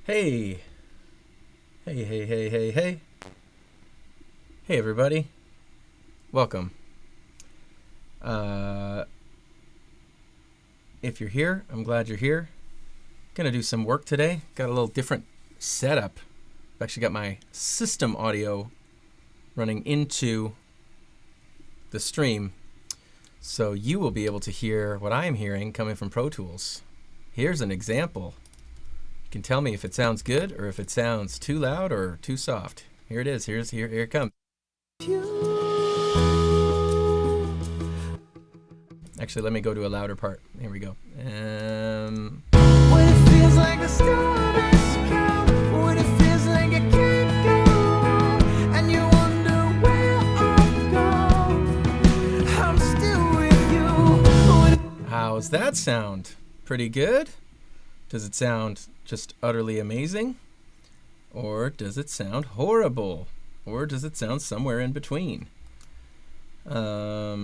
Hey, hey. Hey, everybody. Welcome. If you're here, I'm glad you're here. Gonna do some work today. Got a little different setup. I've actually got my system audio running into the stream, so you will be able to hear what I'm hearing coming from Pro Tools. Here's an example. You can tell me if it sounds good or if it sounds too loud or too soft. Here it is. Here it comes. Actually, let me go to a louder part. Here we go. When it feels like the stars come, when it feels like I can't go on, and you wonder where I've gone, I'm still with you. How's that sound? Pretty good? Does it sound just utterly amazing? Or does it sound horrible? Or does it sound somewhere in between? Let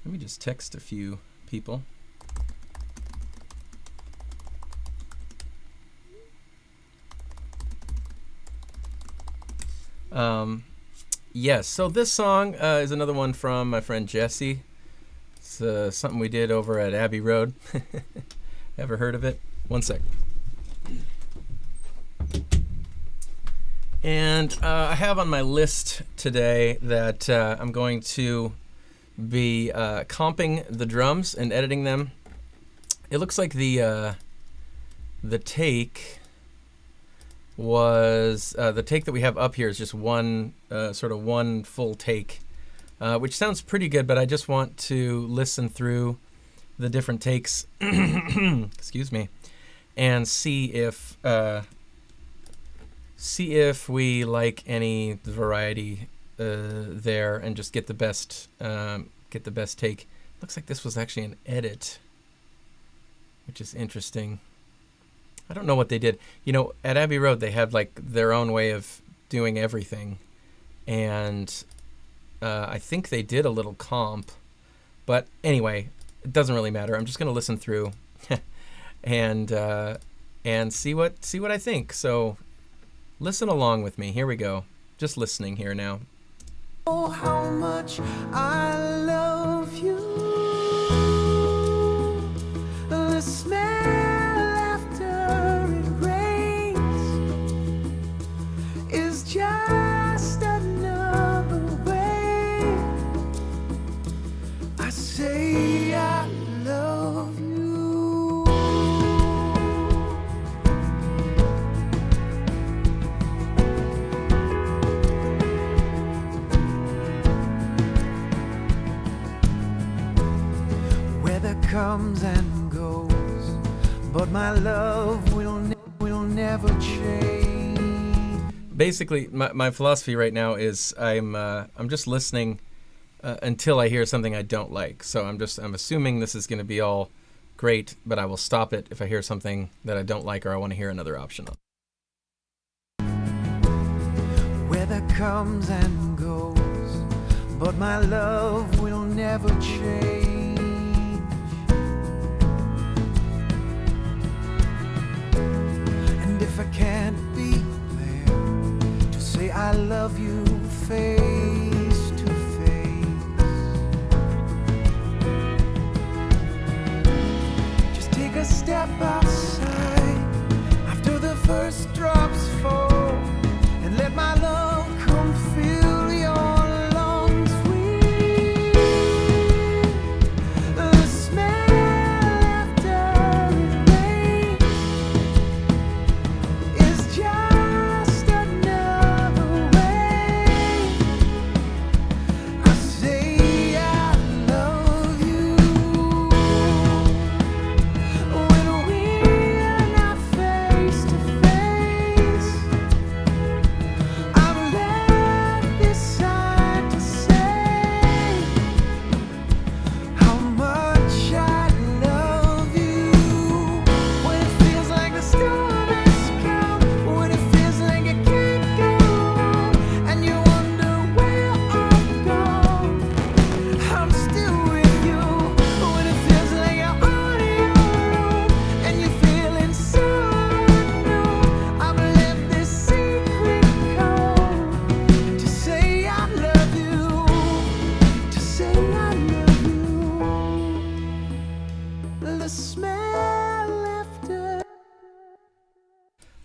me just text a few people. Yes, so this song is another one from my friend Jesse. It's something we did over at Abbey Road. Ever heard of it? One sec. And I have on my list today that I'm going to be comping the drums and editing them. It looks like the take was the take that we have up here is just one sort of one full take, which sounds pretty good. But I just want to listen through the different takes, excuse me, and see if we like any variety there, and just get the best take. Looks like this was actually an edit, which is interesting. I don't know what they did. You know, at Abbey Road they have like their own way of doing everything, and I think they did a little comp. But anyway, it doesn't really matter. I'm just going to listen through and see what I think. So listen along with me. Here we go. Just listening here now. Oh, how much I love you. The smell after it rains is just another way I say I love you. Comes and goes, but my love will never change. Basically, my philosophy right now is I'm just listening until I hear something I don't like. So I'm assuming this is going to be all great, but I will stop it if I hear something that I don't like or I want to hear another option on. Weather comes and goes, but my love will never change. If I can't be there to say I love you face to face, just take a step outside after the first drops fall, and let my love come fill your lungs with the smell after it rains. Just another way I say I love you. When we're not face to face,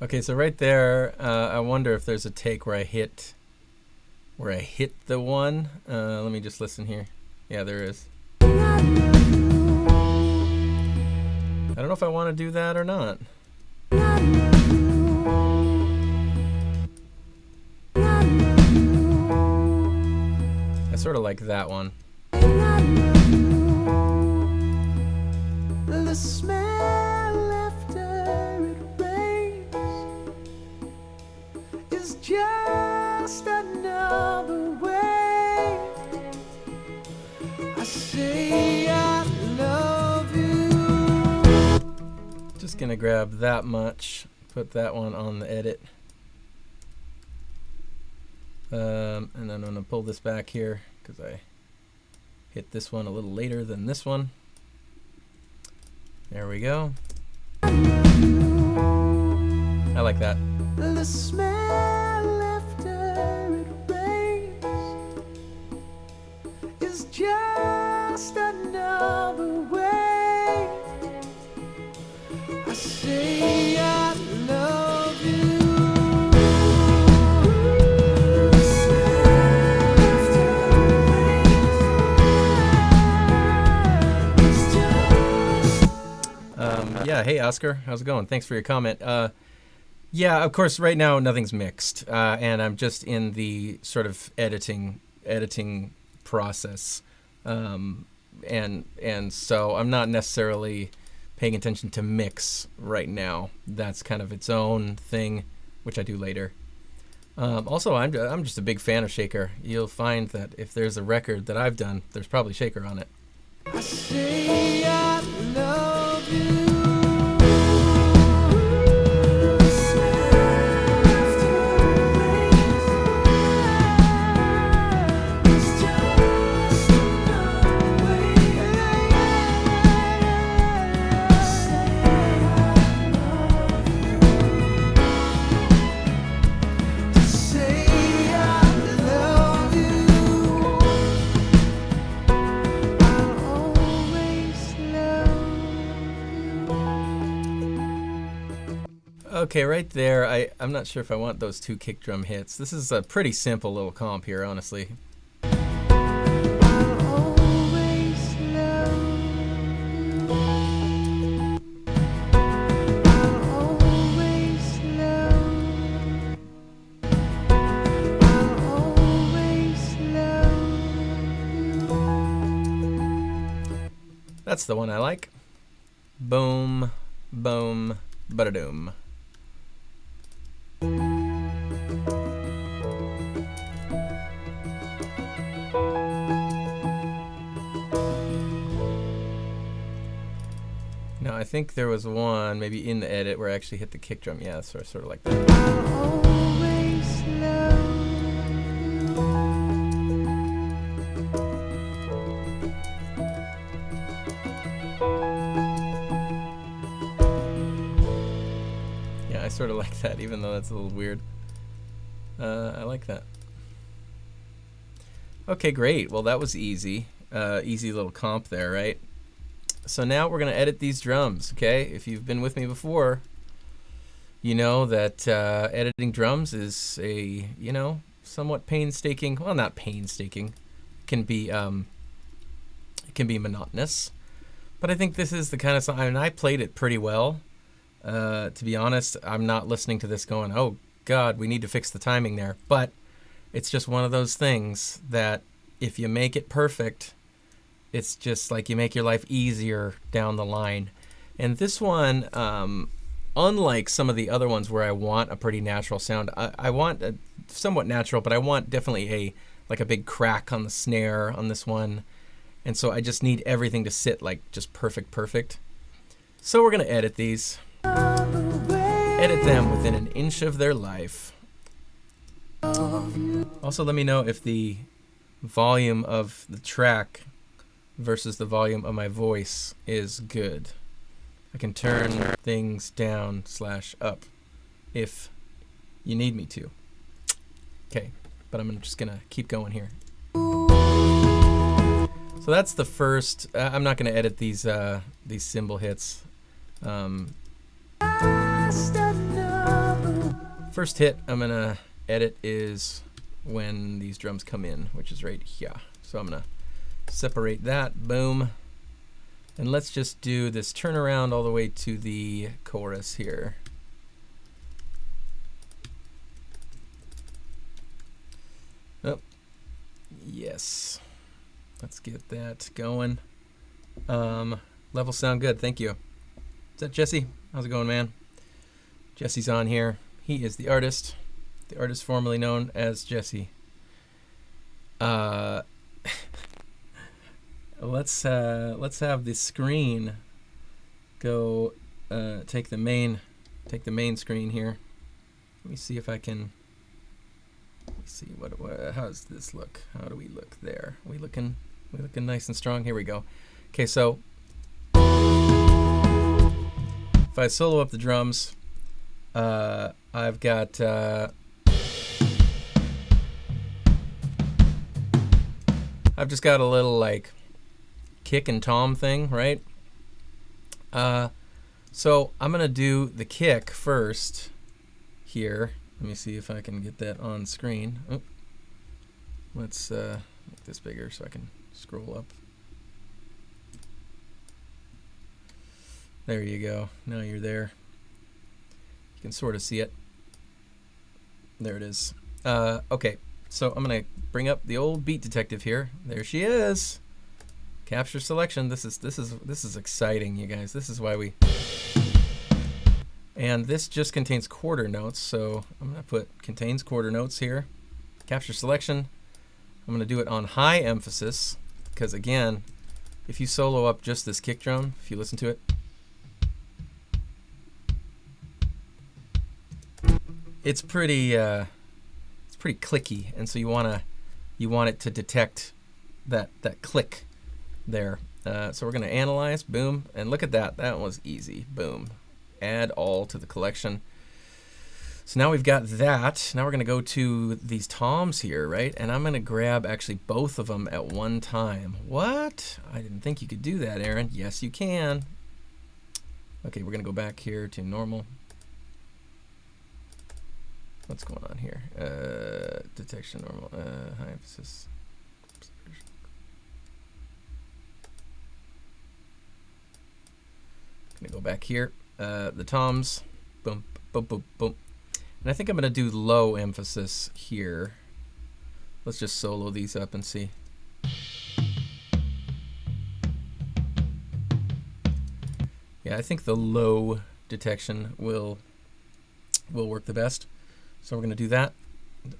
Okay, so right there, I wonder if there's a take where I hit the one. Let me just listen here. Yeah, there is. I don't know if I want to do that or not. I sort of like that one. The smell after it rains is just another way I say I love you. Just gonna grab that much, put that one on the edit. And then I'm gonna pull this back here because I hit this one a little later than this one. There we go. I like that. The smell after it rains is just another way I say I love you. Yeah, hey Oscar, how's it going? Thanks for your comment. Yeah, of course, right now nothing's mixed, and I'm just in the sort of editing process, and so I'm not necessarily paying attention to mix right now. That's kind of its own thing, which I do later. Also, I'm just a big fan of Shaker. You'll find that if there's a record that I've done, there's probably Shaker on it. I say I love you. Okay, right there, I'm not sure if I want those two kick drum hits. This is a pretty simple little comp here, honestly. That's the one I like. Boom, boom, ba-da-doom. Now I think there was one maybe in the edit where I actually hit the kick drum. Yeah, sort of like that. Yeah, I sort of like that, even though that's a little weird. I like that. Okay, great. Well, that was easy. Easy little comp there, right? So now we're going to edit these drums, okay? If you've been with me before, you know that editing drums is a, somewhat painstaking, well, not painstaking, it can be monotonous. But I think this is the kind of song, I played it pretty well. To be honest, I'm not listening to this going, oh, God, we need to fix the timing there. But it's just one of those things that if you make it perfect, it's just like you make your life easier down the line. And this one, unlike some of the other ones where I want a pretty natural sound, I want a somewhat natural, but I want definitely a big crack on the snare on this one. And so I just need everything to sit like just perfect. So we're going to edit these. Edit them within an inch of their life. Also, let me know if the volume of the track versus the volume of my voice is good. I can turn things down / up if you need me to. Okay, but I'm just gonna keep going here. So that's the first. I'm not gonna edit these cymbal hits. First hit I'm gonna edit is when these drums come in, which is right here. So I'm gonna separate that, boom. And let's just do this turnaround all the way to the chorus here. Oh, yes. Let's get that going. Levels sound good, thank you. Is that Jesse? How's it going, man? Jesse's on here. He is the artist formerly known as Jesse. Let's have the screen go take the main screen here. Let me see if I can. Let me see what how does this look? How do we look there? We looking nice and strong. Here we go. Okay, so if I solo up the drums, I've got I've just got a little like kick and tom thing, right? So I'm gonna do the kick first here. Let me see if I can get that on screen. Oh, let's make this bigger so I can scroll up. There you go. Now you're there. You can sort of see it. There it is. Okay, so I'm gonna bring up the old beat detective here. There she is. Capture selection. This is exciting, you guys. This is why we. And this just contains quarter notes, so I'm gonna put contains quarter notes here. Capture selection. I'm gonna do it on high emphasis because again, if you solo up just this kick drum, if you listen to it. It's pretty clicky, and so you want it to detect that click there. So we're gonna analyze, boom, and look at that. That was easy, boom. Add all to the collection. So now we've got that. Now we're gonna go to these toms here, right? And I'm gonna grab actually both of them at one time. What? I didn't think you could do that, Aaron. Yes, you can. Okay, we're gonna go back here to normal. What's going on here? Detection normal, high emphasis. Gonna go back here. The toms, boom, boom, boom, boom. And I think I'm gonna do low emphasis here. Let's just solo these up and see. Yeah, I think the low detection will work the best. So we're gonna do that.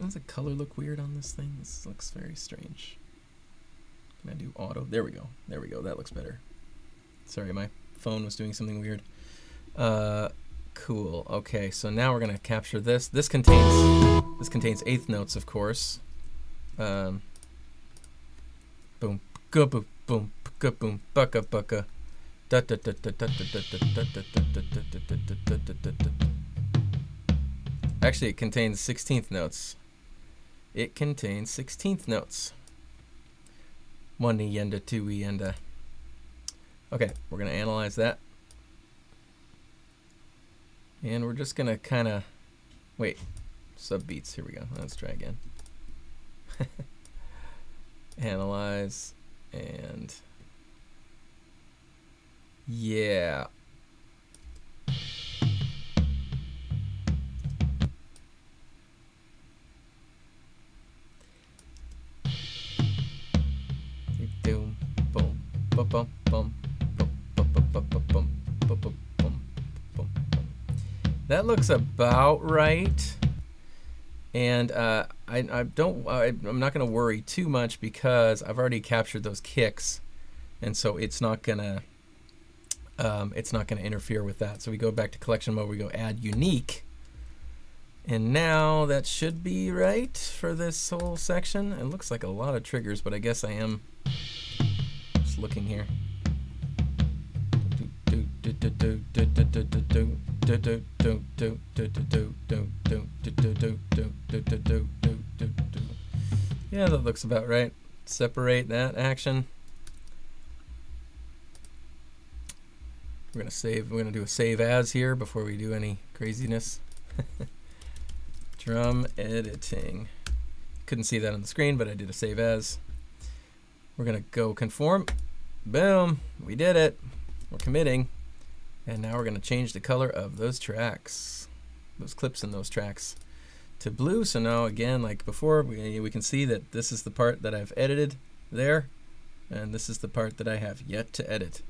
Does the color look weird on this thing? This looks very strange. Can I do auto? There we go. There we go. That looks better. Sorry, my phone was doing something weird. Cool. Okay, so now we're gonna capture this. This contains eighth notes, of course. Boom, go boom, boom, go boom, bucka bucka. Actually, it contains 16th notes. It contains 16th notes. 1 yenda, 2 yenda. Okay, we're gonna analyze that. And we're just gonna kinda, wait, subbeats, here we go. Let's try again. Analyze, and yeah. Boom, boom, boom, boom, boom, boom, boom, boom, boom, boom, boom, boom, boom, boom. That looks about right. And I'm not gonna worry too much because I've already captured those kicks, and so it's not gonna interfere with that. So we go back to collection mode. We go add unique. And now that should be right for this whole section. It looks like a lot of triggers, but I guess I am just looking here. Yeah, that looks about right. Separate that action. We're gonna do a save as here before we do any craziness. Drum editing. Couldn't see that on the screen, but I did a save as. We're gonna go conform. Boom, we did it. We're committing. And now we're gonna change the color of those tracks, those clips in those tracks to blue. So now again, like before, we can see that this is the part that I've edited there, and this is the part that I have yet to edit.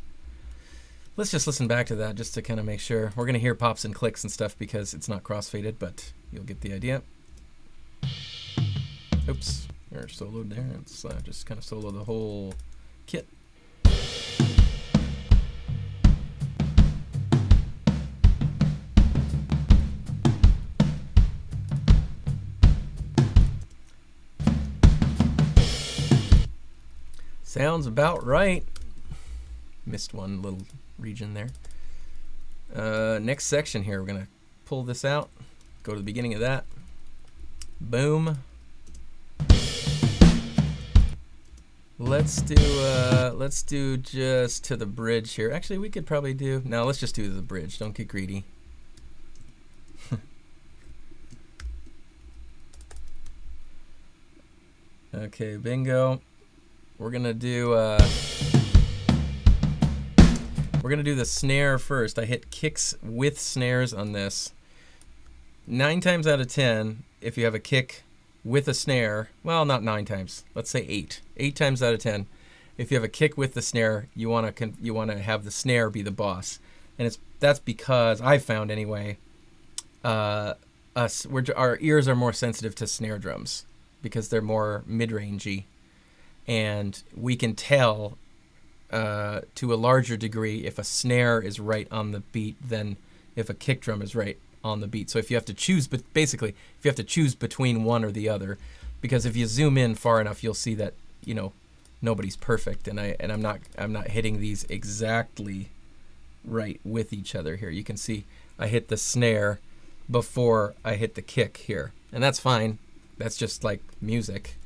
Let's just listen back to that just to kind of make sure. We're gonna hear pops and clicks and stuff because it's not crossfaded, but you'll get the idea. Oops, we're soloed there. Let's just kind of solo the whole kit. Sounds about right. Missed one little region there. Next section here, we're gonna pull this out, go to the beginning of that. Boom. Let's do just to the bridge here. Actually, we could probably do, no, let's just do the bridge. Don't get greedy. Okay, bingo. We're gonna do the snare first. I hit kicks with snares on this. 9 times out of 10, if you have a kick with a snare, well, not 9 times. Let's say 8. 8 times out of 10, if you have a kick with the snare, you want to have the snare be the boss, and that's because I found anyway. Our ears are more sensitive to snare drums because they're more mid-rangey. And we can tell to a larger degree if a snare is right on the beat than if a kick drum is right on the beat. So if you have to choose, but basically, if you have to choose between one or the other, because if you zoom in far enough, you'll see that nobody's perfect, and I'm not hitting these exactly right with each other here. You can see I hit the snare before I hit the kick here, and that's fine. That's just like music.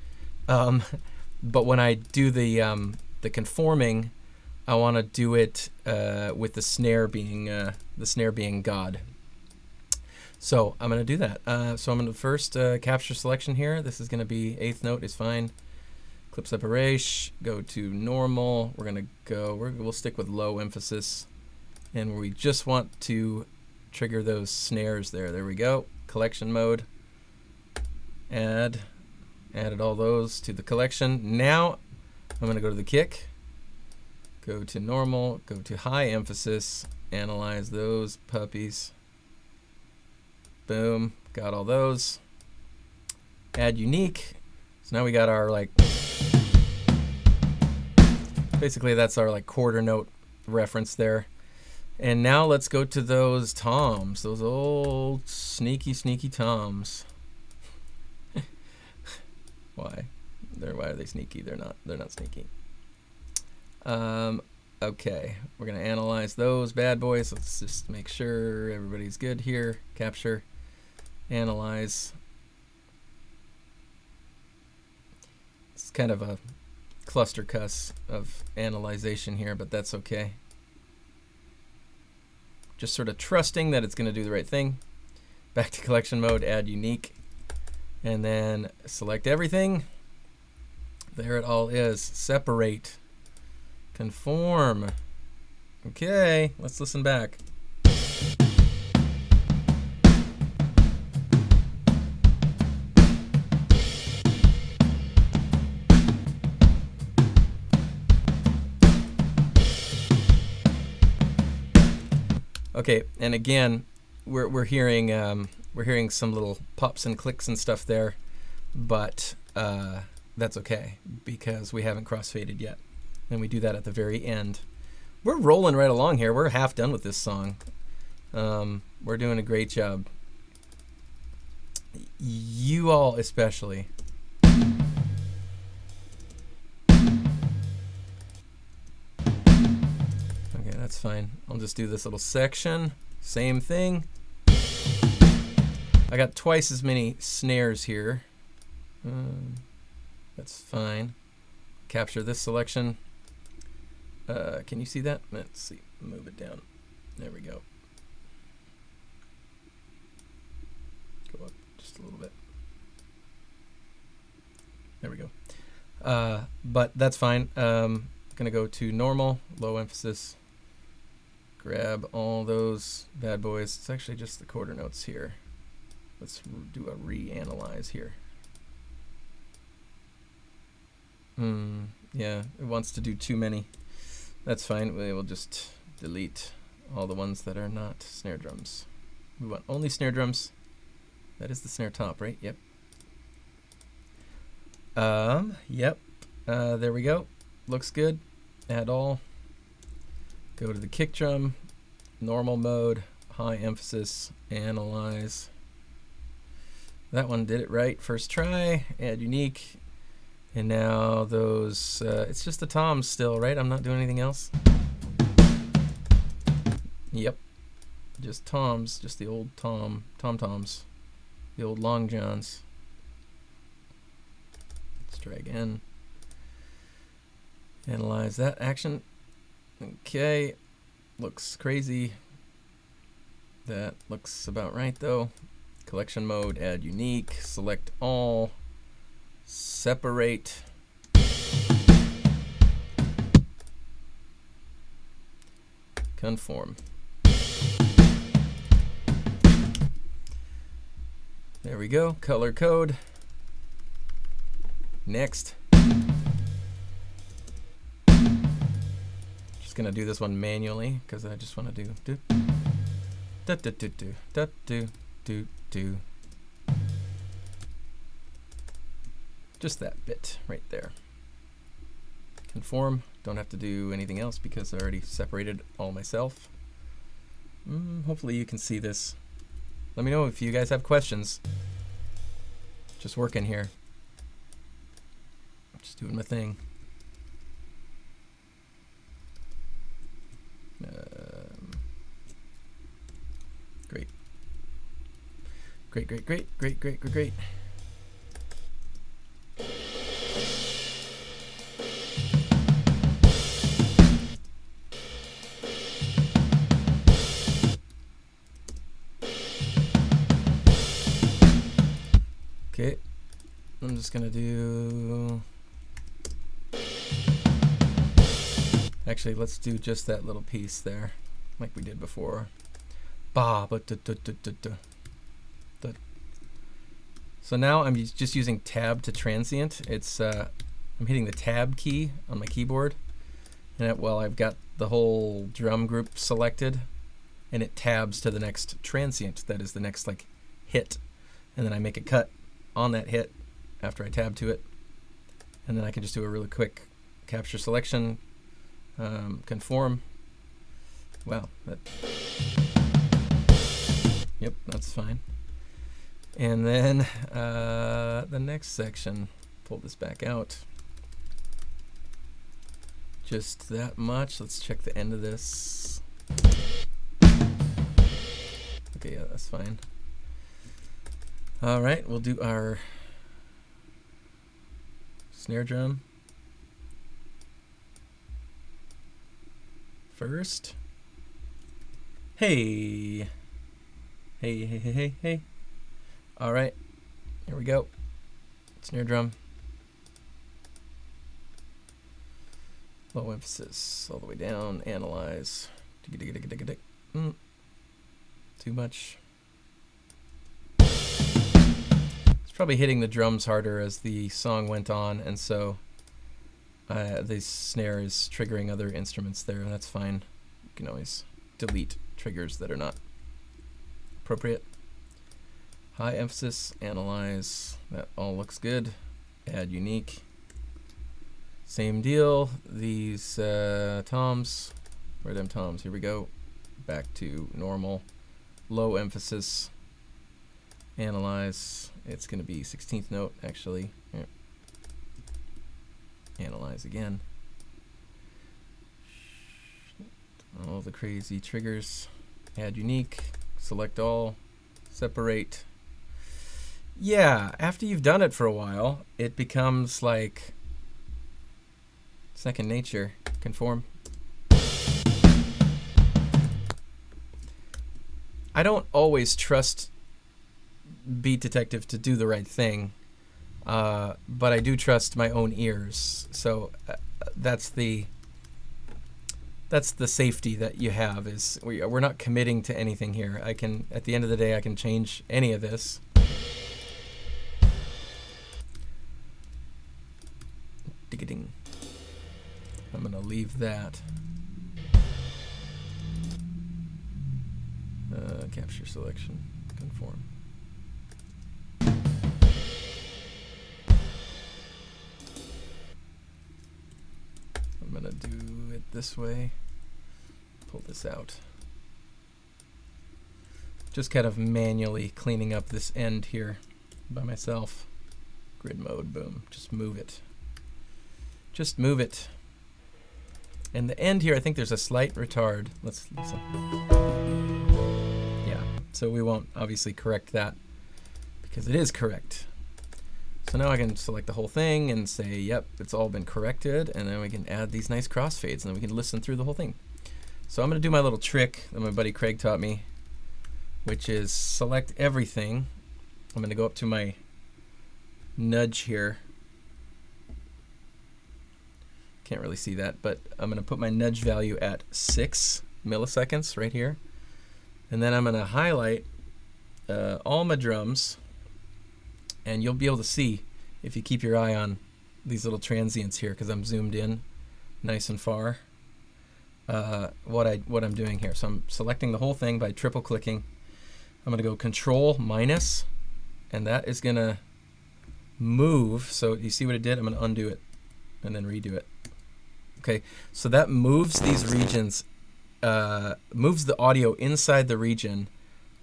But when I do the conforming, I want to do it with the snare being God. So I'm going to do that. So I'm going to first capture selection here. This is going to be 8th note is fine. Clip separation. Go to normal. We'll stick with low emphasis, and we just want to trigger those snares there. There we go. Collection mode. Added all those to the collection. Now I'm going to go to the kick, go to normal, go to high emphasis, analyze those puppies. Boom, got all those. Add unique. So now we got our basically that's our quarter note reference there. And now let's go to those toms, those old sneaky toms. Why are they sneaky? They're not sneaky. Okay, we're gonna analyze those bad boys. Let's just make sure everybody's good here. Capture, analyze. It's kind of a cluster cuss of analyzation here, but that's okay. Just sort of trusting that it's gonna do the right thing. Back to collection mode, add unique. And then select everything. There it all is. Separate. Conform. Okay, let's listen back. Okay, and again, we're hearing some little pops and clicks and stuff there, but that's okay because we haven't crossfaded yet, and we do that at the very end. We're rolling right along here. We're half done with this song. We're doing a great job. You all especially. Okay, that's fine. I'll just do this little section. Same thing. I got twice as many snares here. That's fine. Capture this selection. Can you see that? Let's see. Move it down. There we go. Go up just a little bit. But that's fine. Gonna go to normal, low emphasis. Grab all those bad boys. It's actually just the quarter notes here. Let's do a reanalyze here. Yeah, it wants to do too many. That's fine. We will just delete all the ones that are not snare drums. We want only snare drums. That is the snare top, right? Yep. Yep. There we go. Looks good. Add all. Go to the kick drum, normal mode, high emphasis, analyze. That one did it right first try. Add unique. And now those, it's just the toms still, right? I'm not doing anything else. Yep. Just toms, just the old tom-toms. The old long johns. Let's try again. Analyze that action. Okay. Looks crazy. That looks about right though. Collection mode, add unique, select all, separate. Conform. There we go. Color code. Next. Just gonna do this one manually because I just want to do just that bit right there. Conform. Don't have to do anything else because I already separated all myself. Hopefully you can see this. Let me know if you guys have questions. Just working here. Just doing my thing. Great. Great. Okay, I'm just gonna do, actually let's do just that little piece there like we did before. So now I'm just using tab to transient. It's I'm hitting the tab key on my keyboard, and while I've got the whole drum group selected, and it tabs to the next transient, that is the next like hit, and then I make a cut on that hit after I tab to it, and then I can just do a really quick capture selection, conform. Wow, yep, that's fine. And then the next section, pull this back out. Just that much. Let's check the end of this. Okay, yeah, that's fine. All right, we'll do our snare drum first. Hey. All right, here we go. Snare drum. Low emphasis, all the way down, analyze. Too much. It's probably hitting the drums harder as the song went on, and so the snare is triggering other instruments there, and that's fine. You can always delete triggers that are not appropriate. High emphasis, analyze, that all looks good. Add unique. Same deal, these toms, where are them toms? Here we go. Back to normal. Low emphasis, analyze. It's going to be 16th note, actually. Here. Analyze again. All the crazy triggers. Add unique, select all, separate. Yeah, after you've done it for a while, it becomes like second nature. Conform. I don't always trust Beat Detective to do the right thing. but I do trust my own ears. So that's the safety that you have, is we're not committing to anything here. I can, at the end of the day, I can change any of this. Ding. I'm gonna leave that. Capture selection, conform. I'm gonna do it this way. Pull this out. Just kind of manually cleaning up this end here by myself. Grid mode, boom. Just move it. Just move it. And the end here, I think there's a slight retard. Let's listen. Yeah, so we won't obviously correct that because it is correct. So now I can select the whole thing and say, yep, it's all been corrected, and then we can add these nice crossfades, and then we can listen through the whole thing. So I'm gonna do my little trick that my buddy Craig taught me, which is select everything. I'm gonna go up to my nudge here. Can't really see that, but I'm gonna put my nudge value at 6 milliseconds right here. And then I'm gonna highlight all my drums, and you'll be able to see if you keep your eye on these little transients here, because I'm zoomed in nice and far, what I'm doing here. So I'm selecting the whole thing by triple clicking. I'm gonna go Control minus, and that is gonna move. So you see what it did? I'm gonna undo it and then redo it. Okay, so that moves these regions, moves the audio inside the region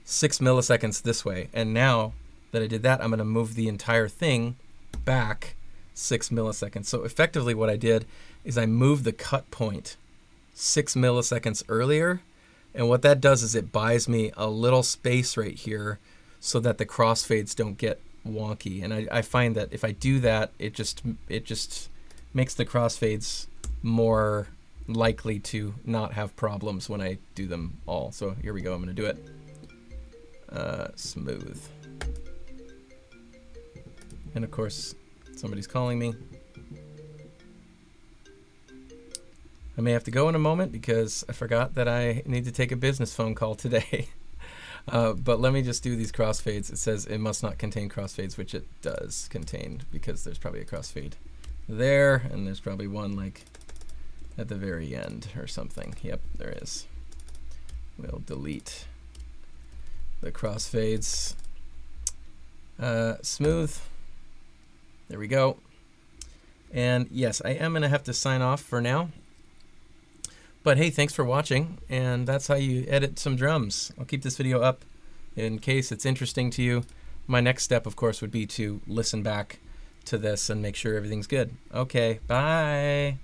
6 milliseconds this way. And now that I did that, I'm gonna move the entire thing back 6 milliseconds. So effectively what I did is I moved the cut point 6 milliseconds earlier. And what that does is it buys me a little space right here so that the crossfades don't get wonky. And I find that if I do that, it just makes the crossfades more likely to not have problems when I do them all. So here we go, I'm gonna do it. Smooth. And of course, somebody's calling me. I may have to go in a moment because I forgot that I need to take a business phone call today. But let me just do these crossfades. It says it must not contain crossfades, which it does contain, because there's probably a crossfade there, and there's probably one like at the very end or something. Yep, there is. We'll delete the crossfades. Smooth. There we go. And yes, I am gonna have to sign off for now. But hey, thanks for watching, and that's how you edit some drums. I'll keep this video up in case it's interesting to you. My next step, of course, would be to listen back to this and make sure everything's good. Okay, bye.